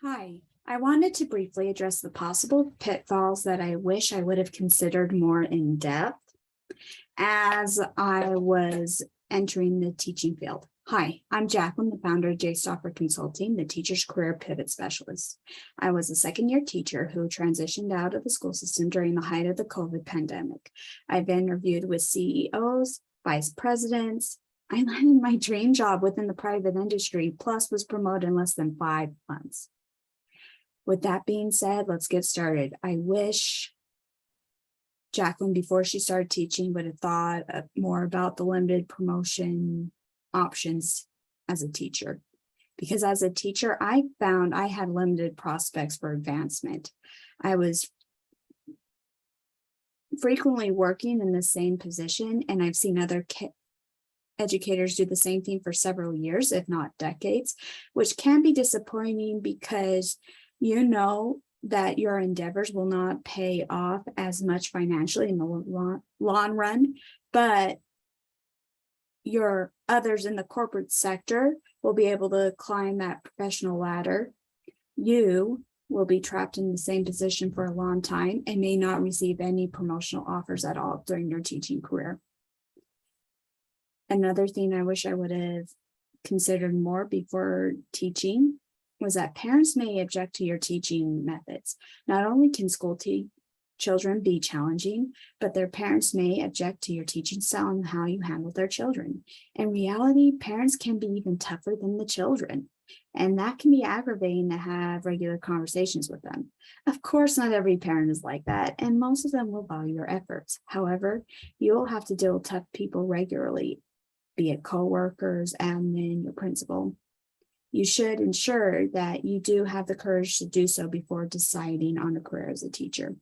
Hi, I wanted to briefly address the possible pitfalls that I wish I would have considered more in depth as I was entering the teaching field. Hi, I'm Jacqueline, the founder of JStopper Consulting, the teacher's career pivot specialist. I was a second-year teacher who transitioned out of the school system during the height of the COVID pandemic. I've interviewed with CEOs, vice presidents. I landed my dream job within the private industry, plus was promoted in less than 5 months. With that being said, let's get started. I wish Jacqueline, before she started teaching, would have thought more about the limited promotion options as a teacher. Because as a teacher, I found I had limited prospects for advancement. I was frequently working in the same position, and I've seen other educators do the same thing for several years, if not decades, which can be disappointing because you know that your endeavors will not pay off as much financially in the long run, but your others in the corporate sector will be able to climb that professional ladder. You will be trapped in the same position for a long time and may not receive any promotional offers at all during your teaching career. Another thing I wish I would have considered more before teaching was that parents may object to your teaching methods. Not only can school children be challenging, but their parents may object to your teaching style and how you handle their children. In reality, parents can be even tougher than the children, and that can be aggravating to have regular conversations with them. Of course, not every parent is like that, and most of them will value your efforts. However, you'll have to deal with tough people regularly, be it coworkers, admin, your principal. You should ensure that you do have the courage to do so before deciding on a career as a teacher.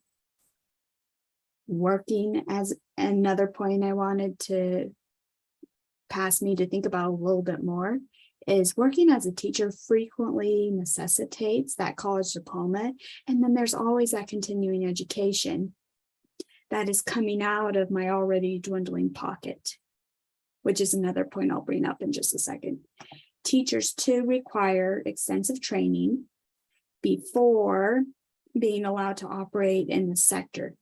Working as another point I wanted to pass me to think about a little bit more is working as a teacher frequently necessitates that college diploma. And then there's always that continuing education that is coming out of my already dwindling pocket, which is another point I'll bring up in just a second. Teachers too require extensive training before being allowed to operate in the sector.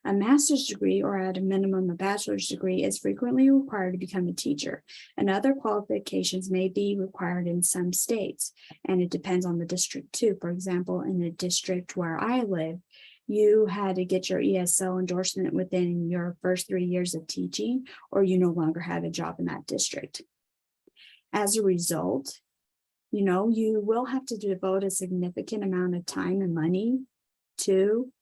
A master's degree, or at a minimum a bachelor's degree, is frequently required to become a teacher, and other qualifications may be required in some states, and it depends on the district too. For example, in the district where I live, you had to get your ESL endorsement within your first 3 years of teaching, or you no longer had a job in that district. As a result, you will have to devote a significant amount of time and money to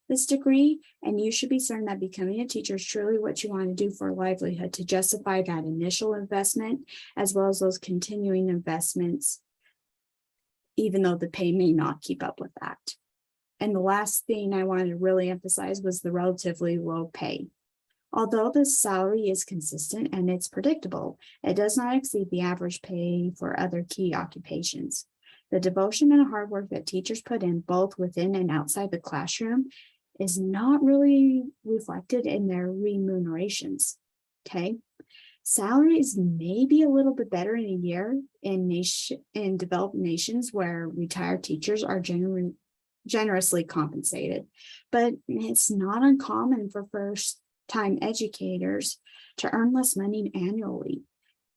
this degree, and you should be certain that becoming a teacher is truly what you want to do for a livelihood to justify that initial investment, as well as those continuing investments, even though the pay may not keep up with that. And the last thing I wanted to really emphasize was the relatively low pay. Although the salary is consistent and it's predictable, it does not exceed the average pay for other key occupations. The devotion and hard work that teachers put in both within and outside the classroom is not really reflected in their remunerations, okay? Salaries may be a little bit better in a year in developed nations where retired teachers are generously compensated, but it's not uncommon for first-time educators to earn less money annually.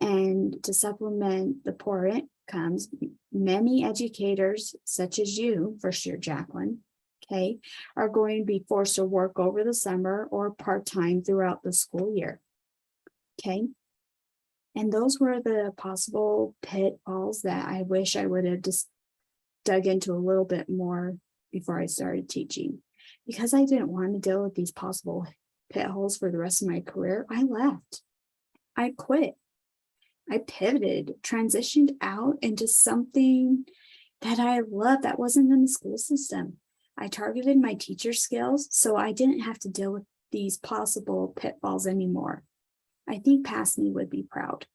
And to supplement the poor incomes, many educators, such as you, first-year Jacqueline, okay, are going to be forced to work over the summer or part-time throughout the school year, okay? And those were the possible pitfalls that I wish I would have just dug into a little bit more before I started teaching. Because I didn't want to deal with these possible pitfalls for the rest of my career, I left. I quit. I pivoted, transitioned out into something that I loved that wasn't in the school system. I targeted my teacher skills so I didn't have to deal with these possible pitfalls anymore. I think past me would be proud.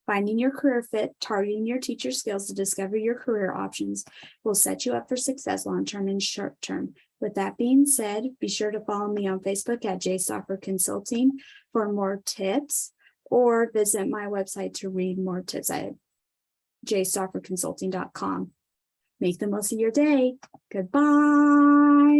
Finding your career fit, targeting your teacher skills to discover your career options will set you up for success long-term and short-term. With that being said, be sure to follow me on Facebook at JStopper Consulting for more tips, or visit my website to read more tips at jstopperconsulting.com. Make the most of your day. Goodbye.